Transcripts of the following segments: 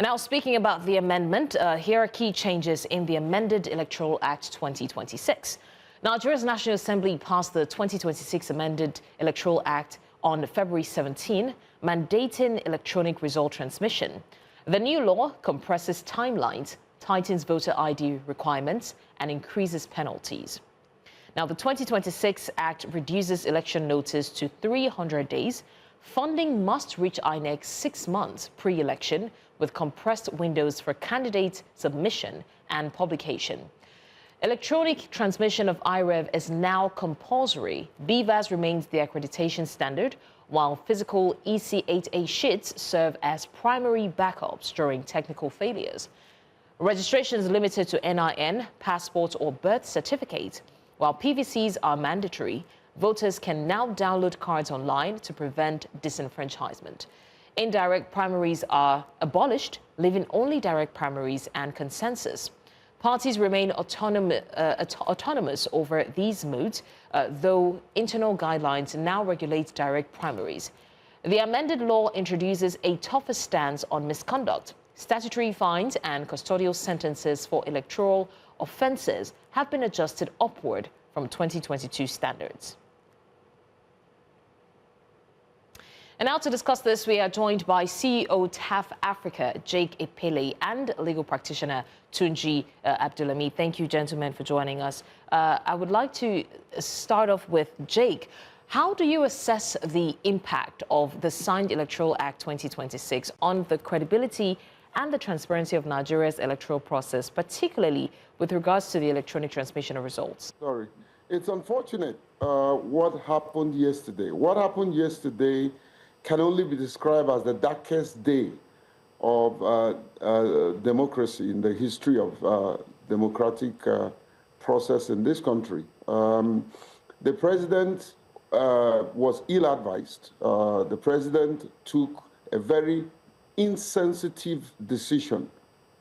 Now, speaking about the amendment, here are key changes in the amended Electoral Act 2026. Nigeria's National Assembly passed the 2026 amended Electoral Act on February 17, mandating electronic result transmission. The new law compresses timelines, tightens voter ID requirements, and increases penalties. Now, the 2026 Act reduces election notice to 300 days. Funding must reach INEC 6 months pre-election, with compressed windows for candidate submission and publication. Electronic transmission of IREV is now compulsory. BVAS remains the accreditation standard, while physical EC8A sheets serve as primary backups during technical failures. Registration is limited to NIN, passport, or birth certificate. While PVCs are mandatory, voters can now download cards online to prevent disenfranchisement. Indirect primaries are abolished, leaving only direct primaries and consensus. Parties remain autonomous over these modes, though internal guidelines now regulate direct primaries. The amended law introduces a tougher stance on misconduct. Statutory fines and custodial sentences for electoral offences have been adjusted upward from 2022 standards. And now to discuss this, we are joined by CEO TAF Africa, Jake Epelle, and legal practitioner Tunji Abdulhameed. Thank you, gentlemen, for joining us. I would like to start off with Jake. How do you assess the impact of the signed Electoral Act 2026 on the credibility and the transparency of Nigeria's electoral process, particularly with regards to the electronic transmission of results? Sorry. It's unfortunate what happened yesterday. What happened yesterday can only be described as the darkest day of democracy in the history of democratic process in this country. The president was ill-advised. The president took a very insensitive decision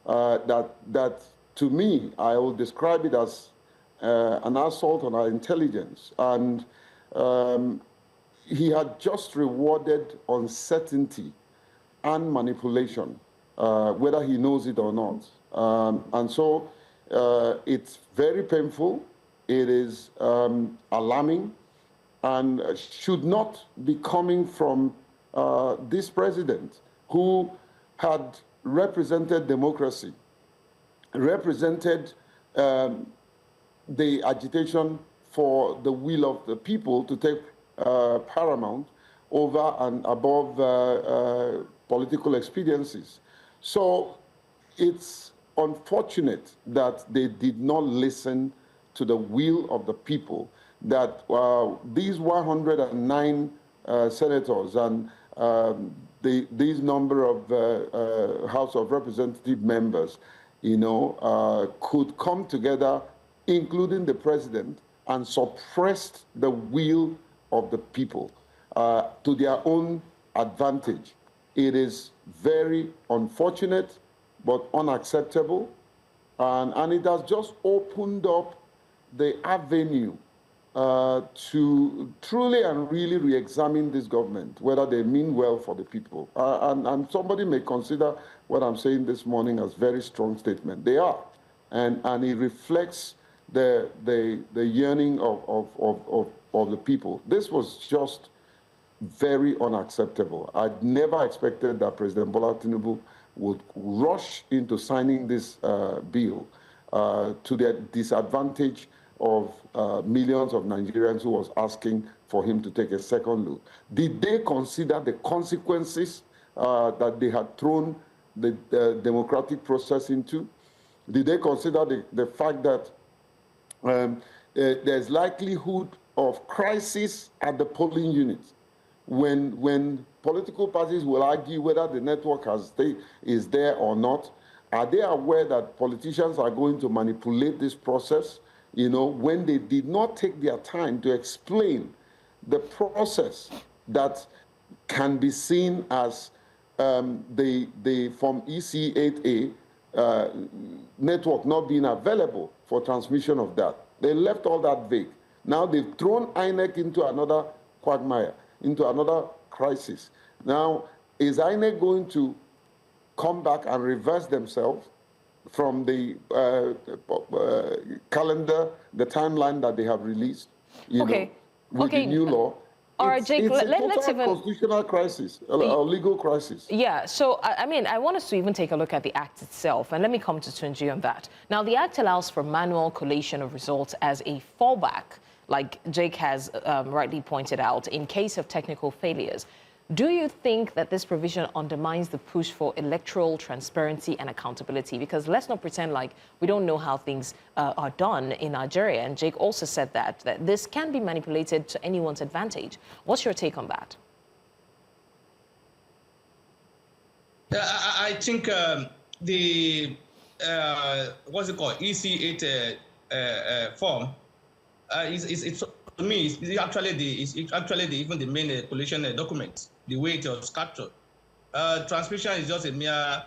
that to me, I will describe it as an assault on our intelligence. And he had just rewarded uncertainty and manipulation, whether he knows it or not. And so it's very painful. It is alarming and should not be coming from this president who had represented democracy, represented the agitation for the will of the people to take paramount over and above political expediencies. So it's unfortunate that they did not listen to the will of the people, that these 109 senators and these number of House of Representative members, could come together, including the president, and suppressed the will of the people to their own advantage. It is very unfortunate, but unacceptable, and it has just opened up the avenue to truly and really re-examine this government, whether they mean well for the people. And somebody may consider what I'm saying this morning as very strong statement. They are, and it reflects the yearning of the people. This was just very unacceptable. I'd never expected that President Bola Tinubu would rush into signing this bill to the disadvantage of millions of Nigerians who was asking for him to take a second look. Did they consider the consequences that they had thrown the democratic process into? Did they consider the fact that there's likelihood of crisis at the polling units when political parties will argue whether the network is there or not? Are they aware that politicians are going to manipulate this process? When they did not take their time to explain the process that can be seen as the from EC8A network not being available for transmission of that. They left all that vague. Now they've thrown INEC into another quagmire, into another crisis. Now, is INEC going to come back and reverse themselves from the calendar, the timeline that they have released, you know, with the new law. All right, Jake, it's a let's total constitutional crisis, a legal crisis. Yeah, so, I mean, I want us to even take a look at the Act itself, and let me come to Tunji on that. Now, the Act allows for manual collation of results as a fallback, like Jake has rightly pointed out, in case of technical failures. Do you think that this provision undermines the push for electoral transparency and accountability? Because let's not pretend like we don't know how things are done in Nigeria. And Jake also said that this can be manipulated to anyone's advantage. What's your take on that? I think the what's it called, EC8 form it's to me it's actually even the main collation document. The way it was captured, transmission is just a mere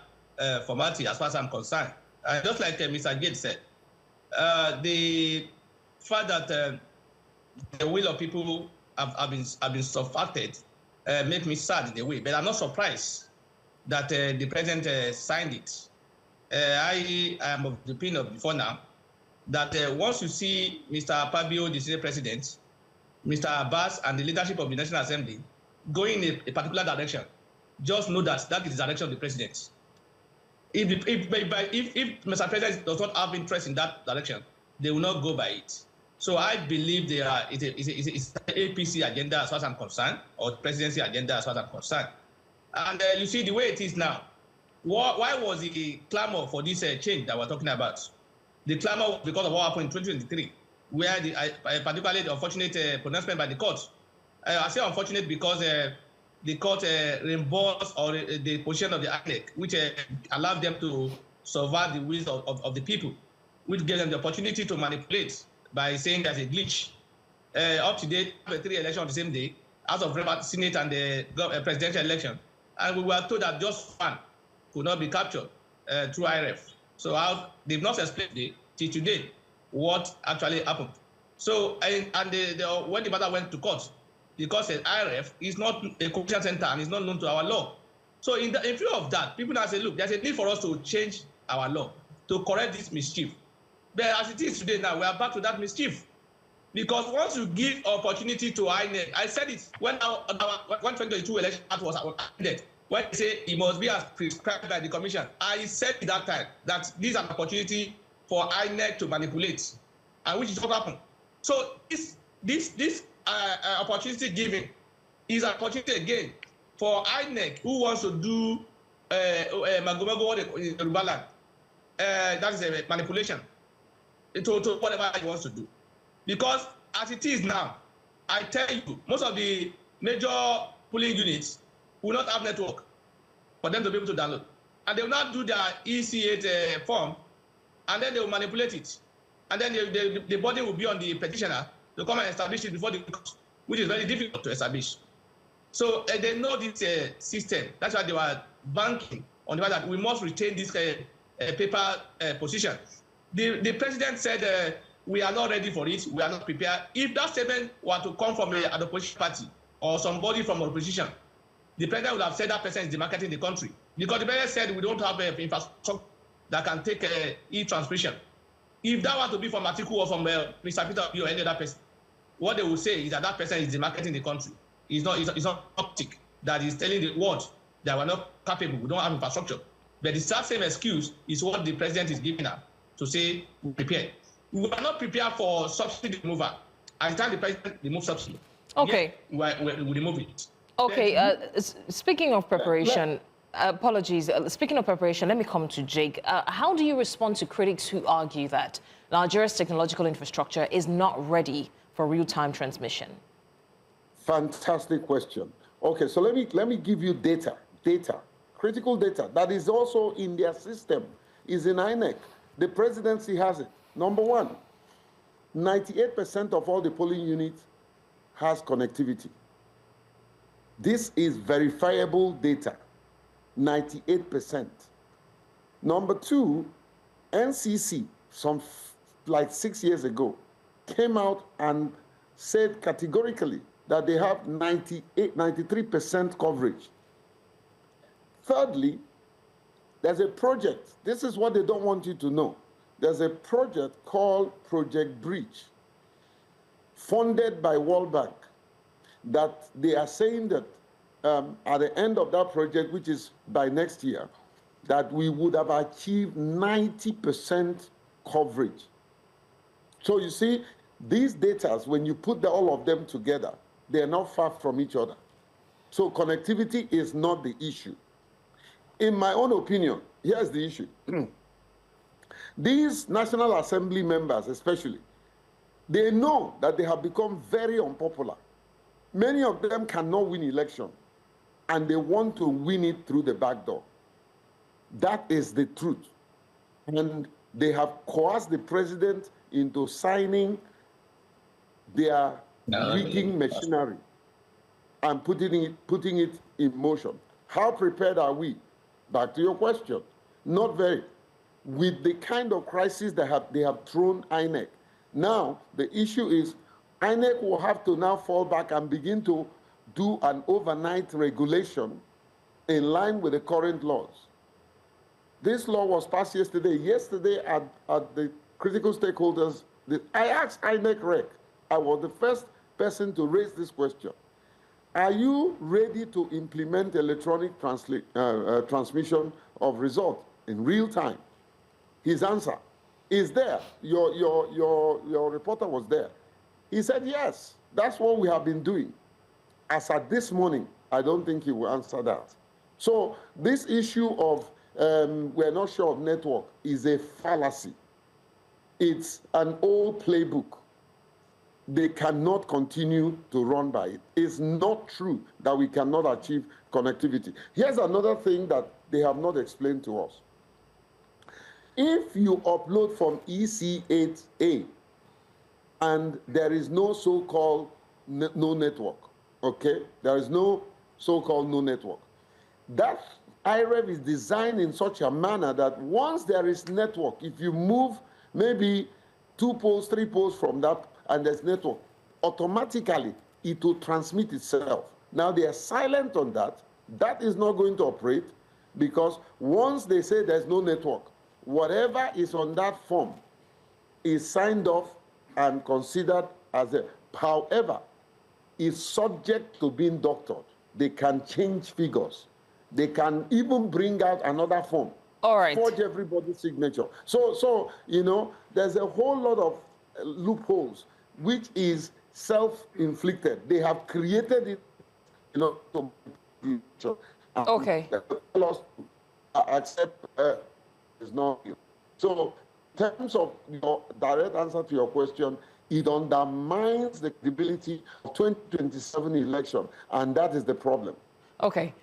formality as far as I'm concerned. Just like Mr. Gates said, the fact that the will of people have been subverted make me sad in a way, but I'm not surprised that the president signed it. I am of the opinion before now that once you see Mr. Fabio, the Senate President, Mr. Abbas, and the leadership of the National Assembly going in a particular direction, just know that that is the direction of the president. If Mr. President does not have interest in that direction, they will not go by it. So I believe it's an APC agenda as far as I'm concerned, or the presidency agenda as far as I'm concerned. And you see the way it is now. Why was the clamor for this change that we're talking about? The clamor was because of what happened in 2023, where particularly the unfortunate pronouncement by the court. I say unfortunate because the court reimbursed or the position of the INEC, which allowed them to subvert the will of the people, which gave them the opportunity to manipulate by saying there's a glitch. Up to date, we have 3 elections on the same day, House of Reps, Senate, and the presidential election. And we were told that just one could not be captured through IRF. So they've not explained till today what actually happened. So, when the matter went to court, because IRF is not a collection center and is not known to our law. So in view of that, people now say, look, there's a need for us to change our law to correct this mischief. But as it is today now, we are back to that mischief. Because once you give opportunity to INEC, I said it when our 2022 election was ended, when they say it must be as prescribed by the commission, I said at that time that this is an opportunity for INEC to manipulate, and which is what happened. So this opportunity given is an opportunity again for INEC, who wants to do magomago in Yoruba land. That is a manipulation to whatever he wants to do. Because as it is now, I tell you, most of the major polling units will not have network for them to be able to download. And they will not do their EC8 form, and then they will manipulate it. And then the body will be on the petitioner to come and establish it before the court, which is very difficult to establish. So they know this system. That's why they were banking on the fact that we must retain this paper position. The president said, we are not ready for it, we are not prepared. If that statement were to come from an opposition party or somebody from opposition, the president would have said that person is demarcating the country. Because the president said we don't have infrastructure that can take e-transmission. If that were to be from Atiku or from Mr. Peter or any other person, what they will say is that person is demarcating the country. It's not optic that is telling the world that we're not capable, we don't have infrastructure. But the same excuse is what the president is giving us to say we prepare. We are not prepared for subsidy removal. At the time the president removed subsidy, okay, yes, we remove it. Okay, speaking of preparation, apologies. Speaking of preparation, let me come to Jake. How do you respond to critics who argue that Nigeria's technological infrastructure is not ready for real-time transmission? Fantastic question. Okay, so let me give you data, critical data that is also in their system, is in INEC. The presidency has it. Number one, 98% of all the polling units has connectivity. This is verifiable data, 98%. Number two, NCC, like 6 years ago, came out and said categorically that they have 93% coverage. Thirdly, There's a project. This is what they don't want you to know. There's a project called Project Bridge, funded by World Bank, that they are saying that at the end of that project, which is by next year, that we would have achieved 90% coverage. So you see, these data, when you put all of them together, they're not far from each other. So connectivity is not the issue. In my own opinion, here's the issue. These National Assembly members especially, they know that they have become very unpopular. Many of them cannot win election, and they want to win it through the back door. That is the truth. And they have coerced the president into signing their rigging machinery and putting it in motion. How prepared are we? Back to your question. Not very. With the kind of crisis that they have thrown INEC. Now, the issue is INEC will have to now fall back and begin to do an overnight regulation in line with the current laws. This law was passed yesterday. Yesterday at the critical stakeholders, I asked INEC Rec, I was the first person to raise this question. Are you ready to implement electronic transmission of results in real time? His answer is there. Your reporter was there. He said, yes, that's what we have been doing. As at this morning, I don't think he will answer that. So this issue of we're not sure of network is a fallacy. It's an old playbook. They cannot continue to run by it. It's not true that we cannot achieve connectivity. Here's another thing that they have not explained to us. If you upload from EC8A and there is no so-called no network, okay? There is no so-called no network. That IREV is designed in such a manner that once there is network, if you move maybe 2 poles, 3 poles from that, and there's network, automatically it will transmit itself. Now they are silent on that. That is not going to operate because once they say there's no network, whatever is on that form is signed off and considered as a, however, is subject to being doctored. They can change figures. They can even bring out another form. All right. Forge everybody's signature. So you know, there's a whole lot of loopholes, which is self-inflicted. They have created it, you know, to okay. Tell us to accept is not. So, in terms of your direct answer to your question, it undermines the credibility of 2027 election, and that is the problem. Okay.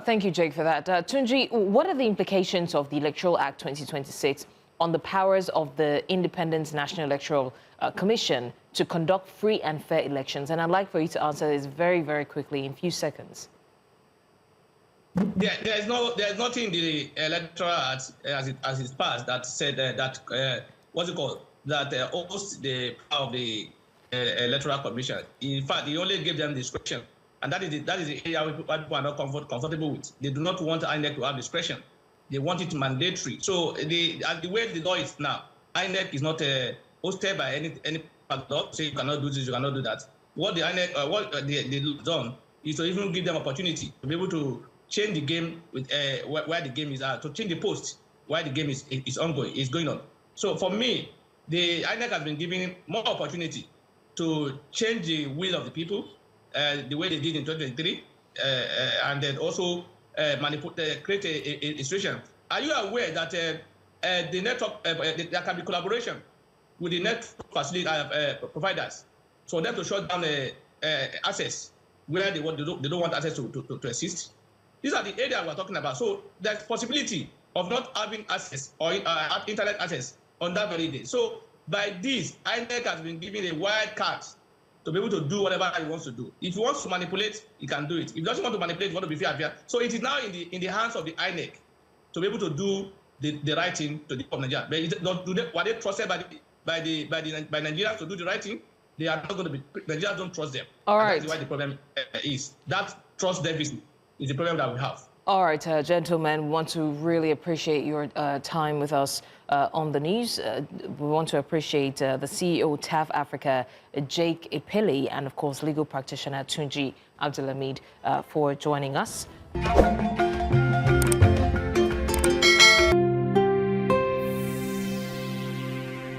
Thank you, Jake, for that. Tunji, what are the implications of the Electoral Act 2026 on the powers of the Independent National Electoral Commission to conduct free and fair elections? And I'd like for you to answer this very, very quickly in a few seconds. Yeah, there's nothing in the Electoral Act as it's passed that said what's it called, that hosts the power of the Electoral Commission. In fact, he only gave them discretion, and that is the area where people are not comfortable with. They do not want INEC to have discretion. They want it mandatory. So the way the law is now, INEC is not hosted by any law. Say you cannot do this, you cannot do that. What the INEC, they've done is to even give them opportunity to be able to change the game with where the game is at, to change the post where the game is ongoing, is going on. So for me, the INEC has been given more opportunity to change the will of the people, the way they did in 2023, and then also create a situation. Are you aware that the network, there can be collaboration with the network facility providers for them to shut down access where they don't want access to assist? These are the areas we're talking about. So there's possibility of not having access or internet access on that very day. So by this, INEC has been given a wild card to be able to do whatever he wants to do. If he wants to manipulate, he can do it. If he doesn't want to manipulate, he wants to be fair. So it is now in the hands of the INEC to be able to do the right thing to the people of Nigeria. But were they trusted by Nigerians to do the right thing? They are not going to be. Nigerians don't trust them. All right. That's why the problem is. That trust deficit is the problem that we have. All right, gentlemen, want to really appreciate your time with us on the news. We want to appreciate the CEO, TAF Africa, Jake Epelle, and of course, legal practitioner Tunji Abdulhameed for joining us.